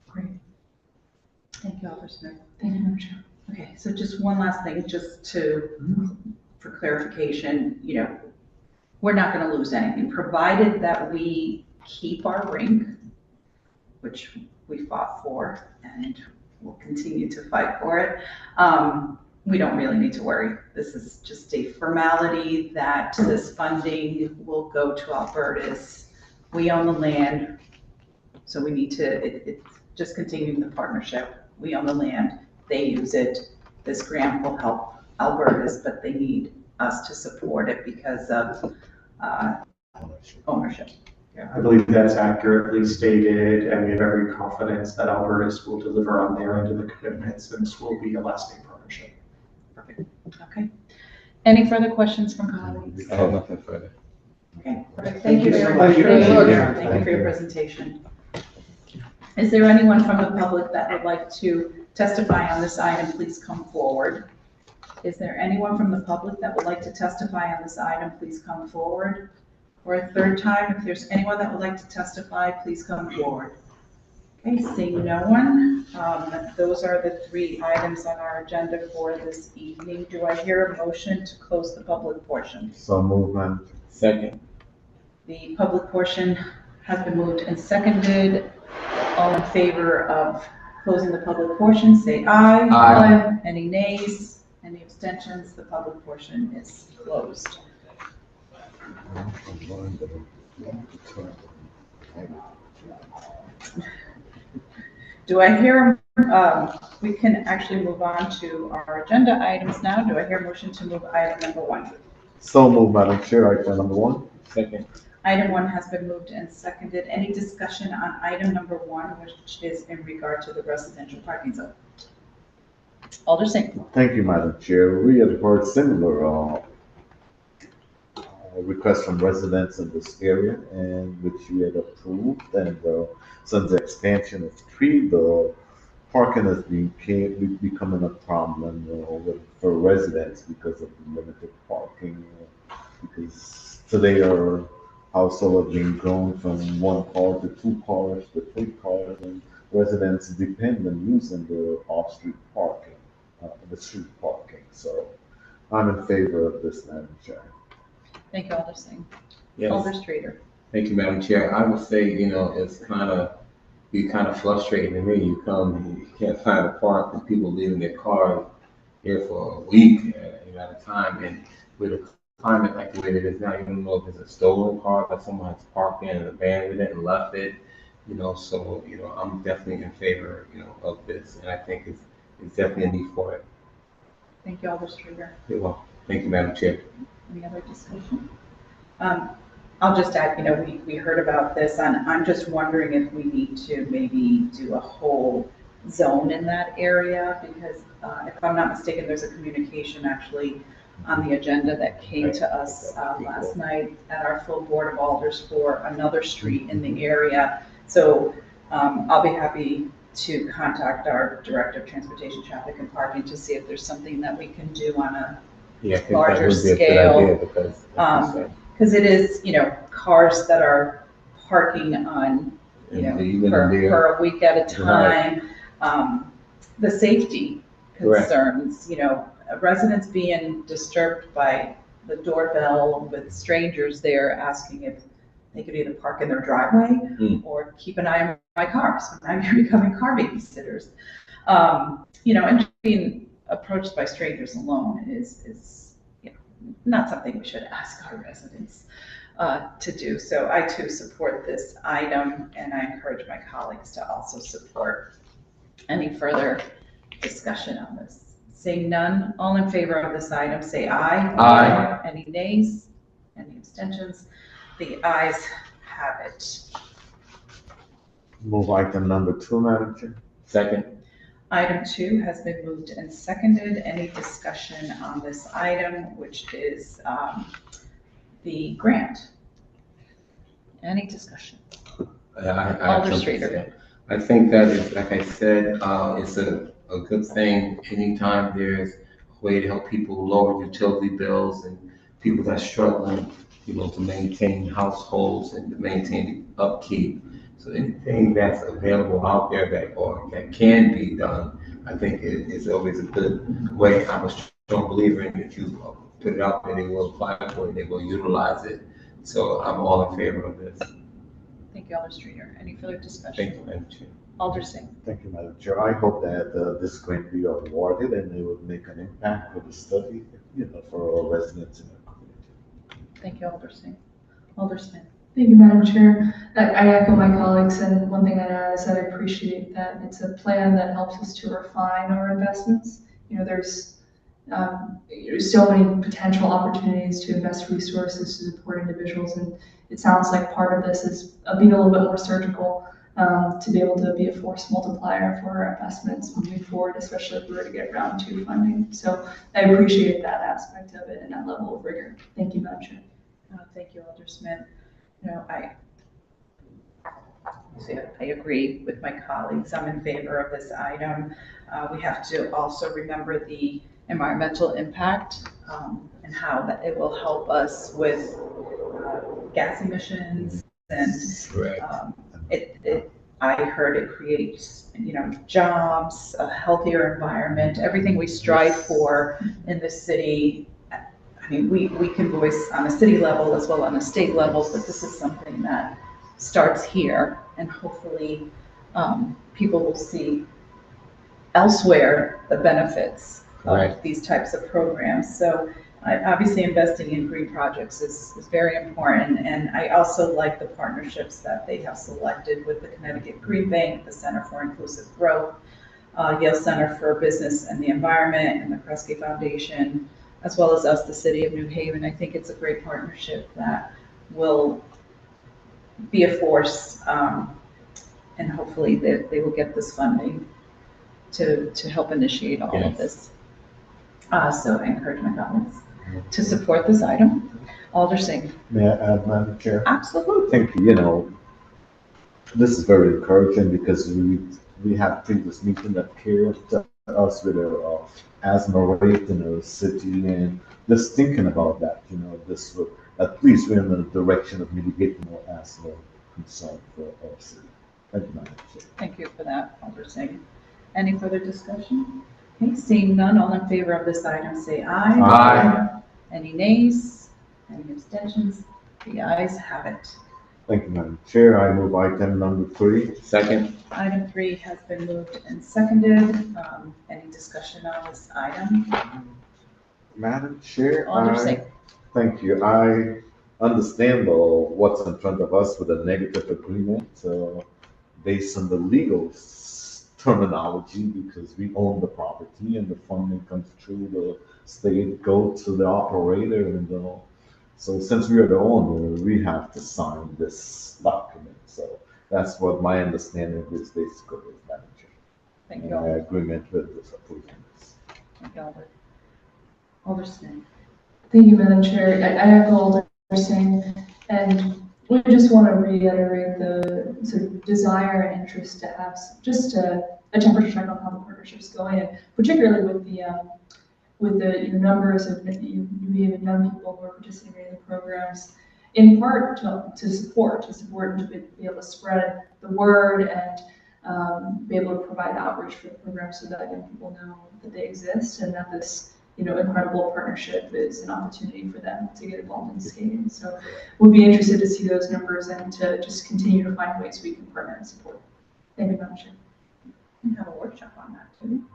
Great. Thank you, Alder Smith. Thank you, Madam Chair. Okay, so just one last thing, for clarification, we're not going to lose anything, provided that we keep our rink, which we fought for, and we'll continue to fight for it. We don't really need to worry. This is just a formality that this funding will go to Albertus. We own the land, so we need to, it's just continuing the partnership. We own the land, they use it. This grant will help Albertus, but they need us to support it because of ownership. Yeah, I believe that's accurately stated, and we have every confidence that Albertus will deliver on their end of the commitments, and this will be a lasting partnership. Perfect. Okay. Any further questions from colleagues? I have nothing further. Okay, perfect. Thank you very much. Thank you. Thank you for your presentation. Is there anyone from the public that would like to testify on this item? Please come forward. Is there anyone from the public that would like to testify on this item? Please come forward. For a third time, if there's anyone that would like to testify, please come forward. Okay, seeing no one, those are the 3 items on our agenda for this evening. Do I hear a motion to close the public portion? So movement. Second. The public portion has been moved and seconded. All in favor of closing the public portion, say aye. Aye. Any nays? Any abstentions? The public portion is closed. Do I hear, we can actually move on to our agenda items now. Do I hear a motion to move item number 1? So moved, Madam Chair, item number 1. Second. Item 1 has been moved and seconded. Any discussion on item number 1, which is in regard to the residential parking zone? Alder Singh. Thank you, Madam Chair. We had heard similar requests from residents in this area, and which we had approved. And since the expansion of tree, the parking has becoming a problem for residents because of the limited parking. Because today our household have been grown from 1 car to 2 cars to 3 cars, and residents depend on using the off-street parking, the street parking. So I'm in favor of this, Madam Chair. Thank you, Alder Singh. Yes. Alder Streeter. Thank you, Madam Chair. I would say, it's be kind of frustrating to me. You come and you can't find a park and people leaving their cars here for a week at a time. And with a climate like the way it is now, you don't know if it's a stolen car that someone has parked in and abandoned it and left it. So, I'm definitely in favor, of this. And I think it's definitely a need for it. Thank you, Alder Streeter. You're welcome. Thank you, Madam Chair. Any other discussion? I'll just add, we heard about this, and I'm just wondering if we need to maybe do a whole zone in that area, because if I'm not mistaken, there's a communication actually on the agenda that came to us last night at our full board of alders for another street in the area. So I'll be happy to contact our Director of Transportation, Traffic and Parking to see if there's something that we can do on a larger scale. Because it is, cars that are parking on, for a week at a time. The safety concerns, residents being disturbed by the doorbell with strangers there asking if they could either park in their driveway or keep an eye on my cars. I'm becoming car babysitters. And being approached by strangers alone is not something we should ask our residents to do. So I too support this item, and I encourage my colleagues to also support. Any further discussion on this? Seeing none, all in favor of this item, say aye. Aye. Any nays? Any abstentions? The ayes have it. Move item number 2, Madam Chair. Second. Item 2 has been moved and seconded. Any discussion on this item, which is the grant? Any discussion? Alder Streeter. I think that is, like I said, it's a good thing. Anytime there's a way to help people lower utility bills and people that are struggling, to maintain households and to maintain the upkeep. So anything that's available out there that can be done, I think is always a good way. I'm a strong believer in if you put it out there, they will apply for it, they will utilize it. So I'm all in favor of this. Thank you, Alder Streeter. Any further discussion? Thank you, Madam Chair. Alder Singh. Thank you, Madam Chair. I hope that this grant be awarded and it would make an impact for the study, for our residents in our community. Thank you, Alder Singh. Alder Smith. Thank you, Madam Chair. I echo my colleagues, and one thing I'd add is that I appreciate that it's a plan that helps us to refine our investments. There's so many potential opportunities to invest resources to support individuals, and it sounds like part of this is being a little bit more surgical to be able to be a force multiplier for our investments moving forward, especially if we were to get round 2 funding. So I appreciate that aspect of it and that level of rigor. Thank you, Madam Chair. Thank you, Alder Smith. I agree with my colleagues. I'm in favor of this item. We have to also remember the environmental impact and how that it will help us with gas emissions and I heard it creates, jobs, a healthier environment, everything we strive for in the city. I mean, we can voice on a city level as well on a state level, but this is something that starts here, and hopefully people will see elsewhere the benefits of these types of programs. So obviously investing in green projects is very important, and I also like the partnerships that they have selected with the Connecticut Green Bank, the Center for Inclusive Growth, Yale Center for Business and the Environment, and the Kresge Foundation, as well as us, the City of New Haven. I think it's a great partnership that will be a force, and hopefully they will get this funding to help initiate all of this. So I encourage my colleagues to support this item. Alder Singh. May I add, Madam Chair? Absolutely. Thank you. You know, this is very encouraging because we had previous meeting that came to us with a asthma rate in our city, and just thinking about that, you know, this would at least we're in the direction of mitigating more asthma concern for our city. Thank you, Madam Chair. Thank you for that, Alder Singh. Any further discussion? Okay, seeing none, all in favor of this item, say aye. Aye. Any nays? Any abstentions? The ayes have it. Thank you, Madam Chair. I move item number 3. Second. Item 3 has been moved and seconded. Any discussion on this item? Madam Chair, Alder Singh. thank you. I understand what's in front of us with a negative agreement based on the legal terminology because we own the property and the funding comes through the state, go to the operator, and so since we are the owner, we have to sign this document. So that's what my understanding is basically, Madam Chair. Thank And you, my Alder. agreement with this approving this. Thank you, Alder. Alder Smith. Thank you, Madam Chair. I echo Alder Singh, and we just want to reiterate the sort of desire and interest to have just a temperature check on how the partnership's going, and particularly with the numbers of new and young people who are participating in the programs, in part to support and to be able to spread the word and be able to provide outreach for the program so that young people know that they exist and that this incredible partnership is an opportunity for them to get involved in skating. So we'll be interested to see those numbers and to just continue to find ways we can partner and support. Thank you, Madam Chair. We have a workshop on that too.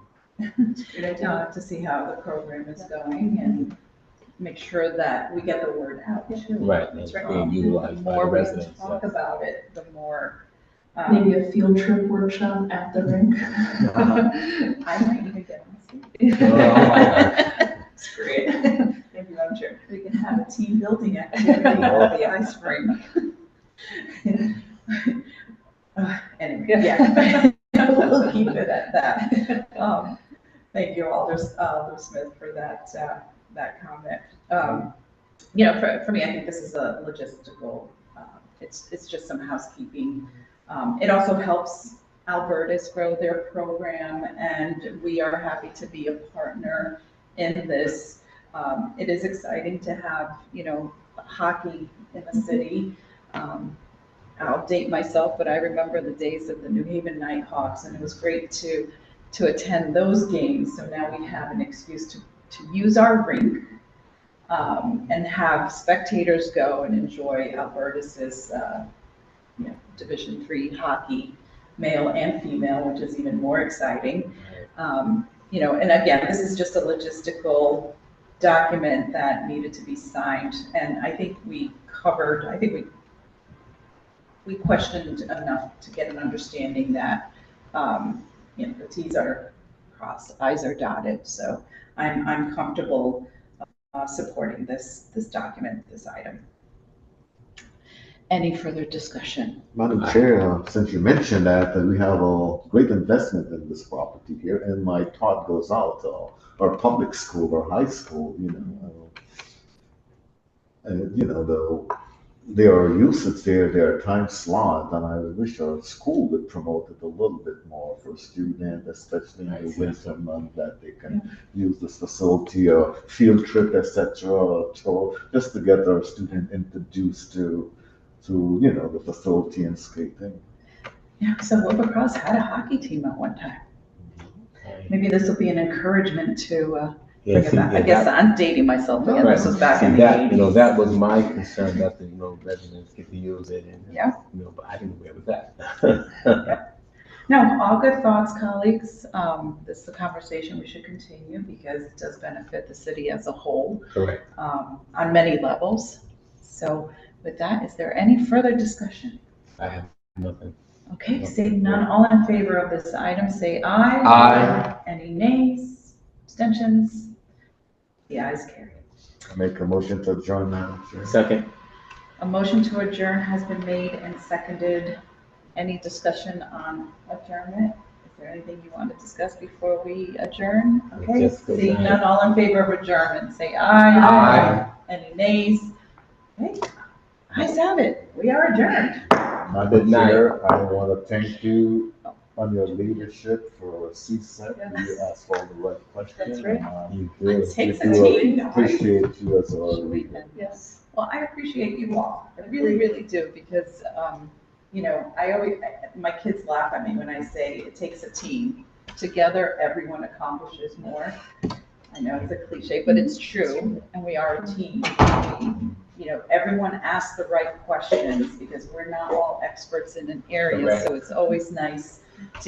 Good idea. To see how the program is going and make sure that we get the word out too. Right, That's and right. being utilized The by more the we residents. talk about it, the more. Maybe a field trip workshop at the rink. I might even get on the That's great. Thank you, Madam Chair. We can have a team building activity at the ice rink. Anyway, yeah, we'll keep it at that. Thank you, Alder Smith, for that comment. For me, I think this is a logistical. It's just some housekeeping. It also helps Alberta's grow their program, and we are happy to be a partner in this. It is exciting to have, hockey in the city. I'll date myself, but I remember the days of the New Haven Nighthawks, and it was great to attend those games. So now we have an excuse to use our rink and have spectators go and enjoy Alberta's Division III hockey, male and female, which is even more exciting. And again, this is just a logistical document that needed to be signed, and I think we questioned enough to get an understanding that, the T's are crossed, I's are dotted. So I'm comfortable supporting this document, this item. Any further discussion? Madam Chair, since you mentioned that we have a great investment in this property here, and my thought goes out to our public school or high school, their usage there, their time slot, and I wish our school would promote it a little bit more for students, especially in the winter month, that they can use this facility, a field trip, etc., just to get our students introduced to the facility and skating. Yeah, so Wilbur had a hockey team at one time. Maybe this will be an encouragement to bring it back. I guess I'm dating myself again. This was back in the 80s. That was my concern, that the residents get to use it, and but I didn't agree with that. No, all good thoughts, colleagues. This is a conversation we should continue because it does benefit the city as a whole. Correct. On many levels. So with that, is there any further discussion? I have nothing. Okay, seeing none, all in favor of this item, say aye. Aye. Any nays, abstentions? The ayes carry. I make a motion to adjourn, Madam Chair. Second. A motion to adjourn has been made and seconded. Any discussion on adjournment? Is there anything you want to discuss before we adjourn? Okay, Just seeing adjourn. none, all in favor of adjournment, say aye. Aye. Any nays? Okay, ayes have it. We are adjourned. Madam Good night. Chair, I want to thank you on your leadership for CSEP. You asked all the right questions. That's right. You It did. takes We a do team, guys. appreciate you as our leader. Yes. Well, I appreciate you all. I really, really do, because, you know, my kids laugh at me when I say it takes a team. Together, everyone accomplishes more. I know it's a cliche, but it's true, and we are a team. You know, everyone asks the right questions, because we're not all experts in an area, so it's always nice to